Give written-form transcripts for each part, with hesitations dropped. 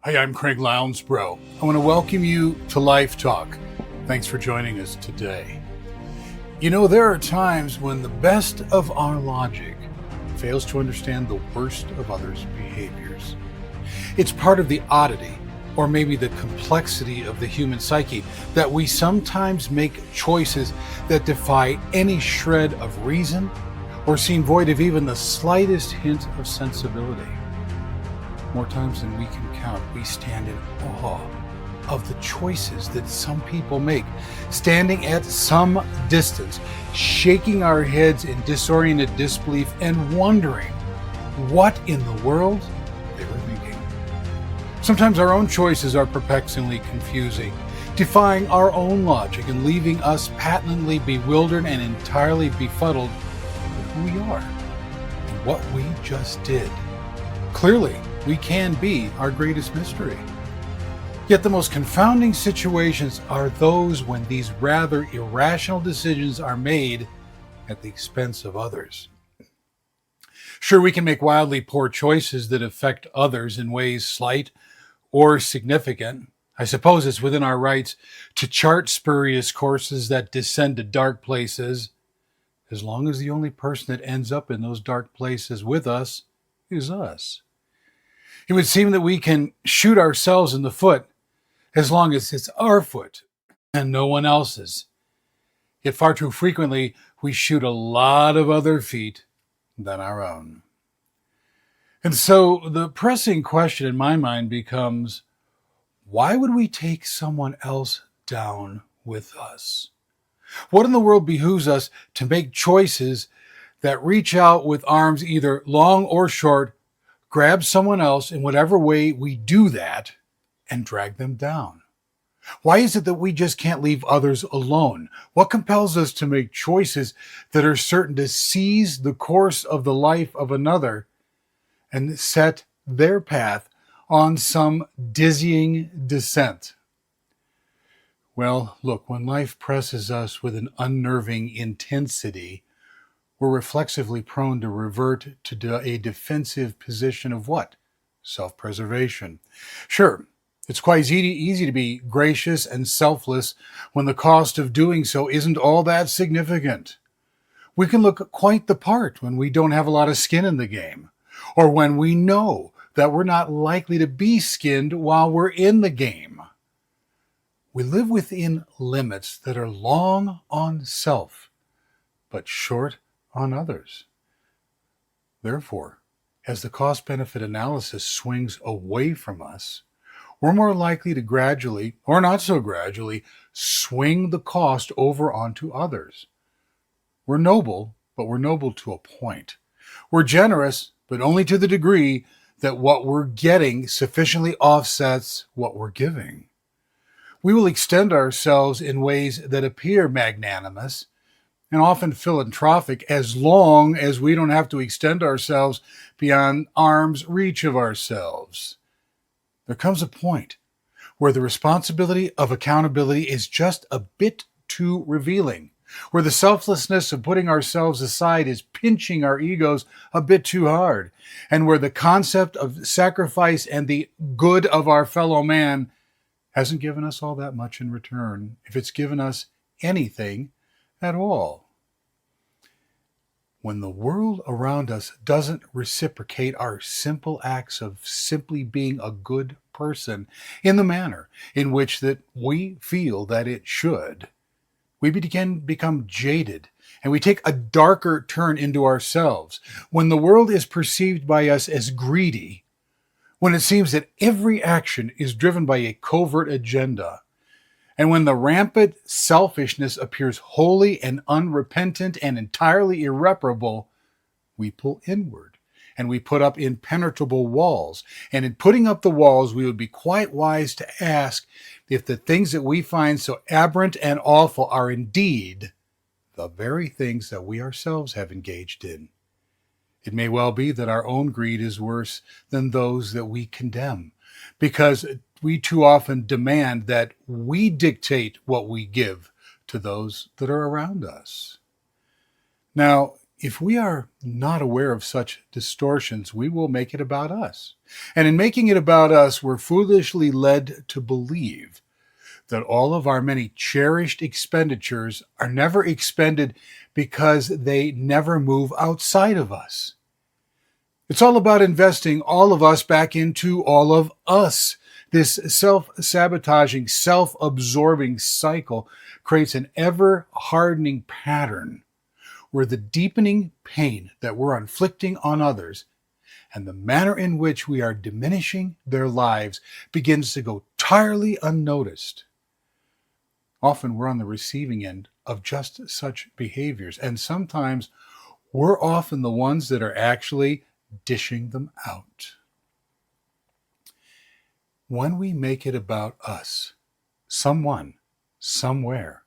Hi, I'm Craig Lounsbrough. I want to welcome you to Life Talk. Thanks for joining us today. You know, there are times when the best of our logic fails to understand the worst of others' behaviors. It's part of the oddity, or maybe the complexity of the human psyche, that we sometimes make choices that defy any shred of reason or seem void of even the slightest hint of sensibility. More times than we can count, we stand in awe of the choices that some people make, standing at some distance, shaking our heads in disoriented disbelief and wondering what in the world they were thinking. Sometimes our own choices are perplexingly confusing, defying our own logic and leaving us patently bewildered and entirely befuddled with who we are and what we just did. Clearly, we can be our greatest mystery. Yet the most confounding situations are those when these rather irrational decisions are made at the expense of others. Sure, we can make wildly poor choices that affect others in ways slight or significant. I suppose it's within our rights to chart spurious courses that descend to dark places, as long as the only person that ends up in those dark places with us is us. It would seem that we can shoot ourselves in the foot as long as it's our foot and no one else's. Yet far too frequently, we shoot a lot of other feet than our own. And so the pressing question in my mind becomes, why would we take someone else down with us? What in the world behooves us to make choices that reach out with arms either long or short, grab someone else in whatever way we do that, and drag them down? Why is it that we just can't leave others alone? What compels us to make choices that are certain to seize the course of the life of another and set their path on some dizzying descent? Well, look, when life presses us with an unnerving intensity, we're reflexively prone to revert to a defensive position of what? Self-preservation. Sure, it's quite easy to be gracious and selfless when the cost of doing so isn't all that significant. We can look quite the part when we don't have a lot of skin in the game, or when we know that we're not likely to be skinned while we're in the game. We live within limits that are long on self, but short on others. Therefore, as the cost-benefit analysis swings away from us, we're more likely to gradually, or not so gradually, swing the cost over onto others. We're noble, but we're noble to a point. We're generous, but only to the degree that what we're getting sufficiently offsets what we're giving. We will extend ourselves in ways that appear magnanimous and often philanthropic as long as we don't have to extend ourselves beyond arm's reach of ourselves. There comes a point where the responsibility of accountability is just a bit too revealing, where the selflessness of putting ourselves aside is pinching our egos a bit too hard, and where the concept of sacrifice and the good of our fellow man hasn't given us all that much in return, if it's given us anything at all. When the world around us doesn't reciprocate our simple acts of simply being a good person in the manner in which that we feel that it should, we become jaded and we take a darker turn into ourselves. When the world is perceived by us as greedy, when it seems that every action is driven by a covert agenda, and when the rampant selfishness appears wholly and unrepentant and entirely irreparable, we pull inward and we put up impenetrable walls. And in putting up the walls, we would be quite wise to ask if the things that we find so aberrant and awful are indeed the very things that we ourselves have engaged in. It may well be that our own greed is worse than those that we condemn, because we too often demand that we dictate what we give to those that are around us. Now, if we are not aware of such distortions, we will make it about us. And in making it about us, we're foolishly led to believe that all of our many cherished expenditures are never expended because they never move outside of us. It's all about investing all of us back into all of us. This self-sabotaging, self-absorbing cycle creates an ever-hardening pattern where the deepening pain that we're inflicting on others and the manner in which we are diminishing their lives begins to go entirely unnoticed. Often we're on the receiving end of just such behaviors, and sometimes we're often the ones that are actually dishing them out. When we make it about us, someone, somewhere,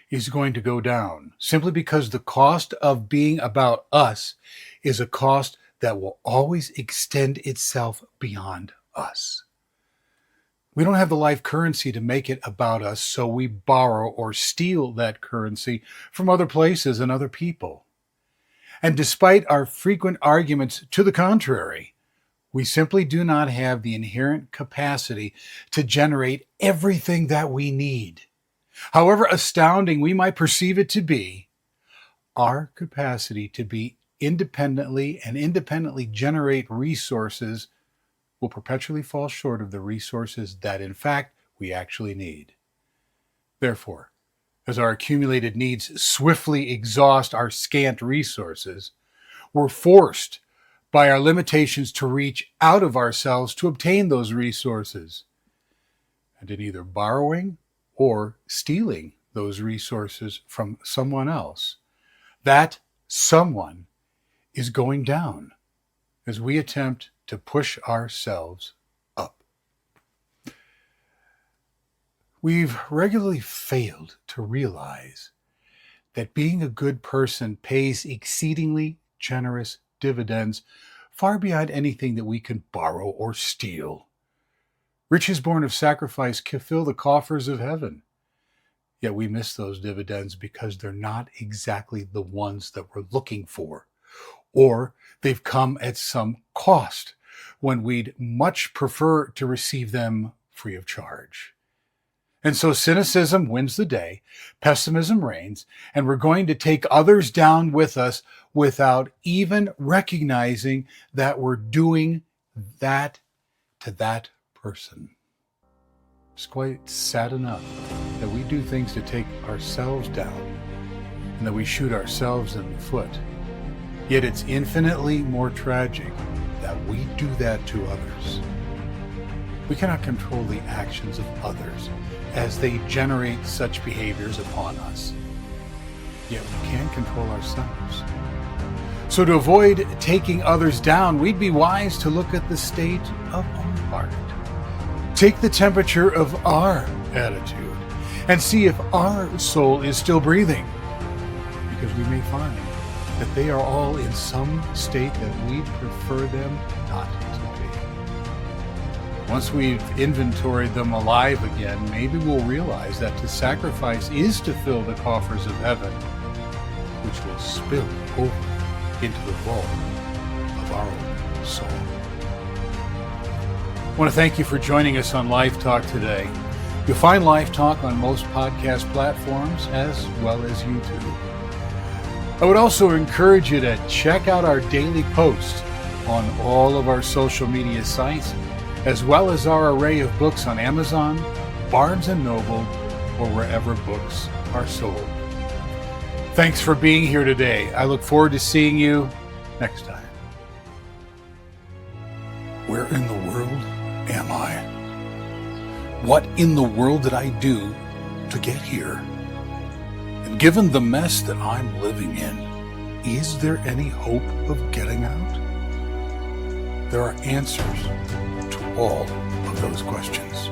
is going to go down simply because the cost of being about us is a cost that will always extend itself beyond us. We don't have the life currency to make it about us, so we borrow or steal that currency from other places and other people. And despite our frequent arguments to the contrary, we simply do not have the inherent capacity to generate everything that we need. However astounding we might perceive it to be, our capacity to be independently generate resources will perpetually fall short of the resources that, in fact, we actually need. Therefore, as our accumulated needs swiftly exhaust our scant resources, we're forced by our limitations to reach out of ourselves to obtain those resources. And in either borrowing or stealing those resources from someone else, that someone is going down as we attempt to push ourselves up. We've regularly failed to realize that being a good person pays exceedingly generous dividends far beyond anything that we can borrow or steal. Riches born of sacrifice can fill the coffers of heaven. Yet we miss those dividends because they're not exactly the ones that we're looking for, or they've come at some cost when we'd much prefer to receive them free of charge. And so cynicism wins the day, pessimism reigns, and we're going to take others down with us without even recognizing that we're doing that to that person. It's quite sad enough that we do things to take ourselves down and that we shoot ourselves in the foot. Yet it's infinitely more tragic that we do that to others. We cannot control the actions of others as they generate such behaviors upon us. Yet we can control ourselves. So to avoid taking others down, we'd be wise to look at the state of our heart. Take the temperature of our attitude and see if our soul is still breathing, because we may find that they are all in some state that we'd prefer them not to be. Once we've inventoried them alive again, maybe we'll realize that to sacrifice is to fill the coffers of heaven, which will spill over into the vault of our own soul. I want to thank you for joining us on Life Talk today. You'll find Life Talk on most podcast platforms as well as YouTube. I would also encourage you to check out our daily posts on all of our social media sites, as well as our array of books on Amazon, Barnes & Noble, or wherever books are sold. Thanks for being here today. I look forward to seeing you next time. Where in the world am I? What in the world did I do to get here? And given the mess that I'm living in, is there any hope of getting out? There are answers to all of those questions.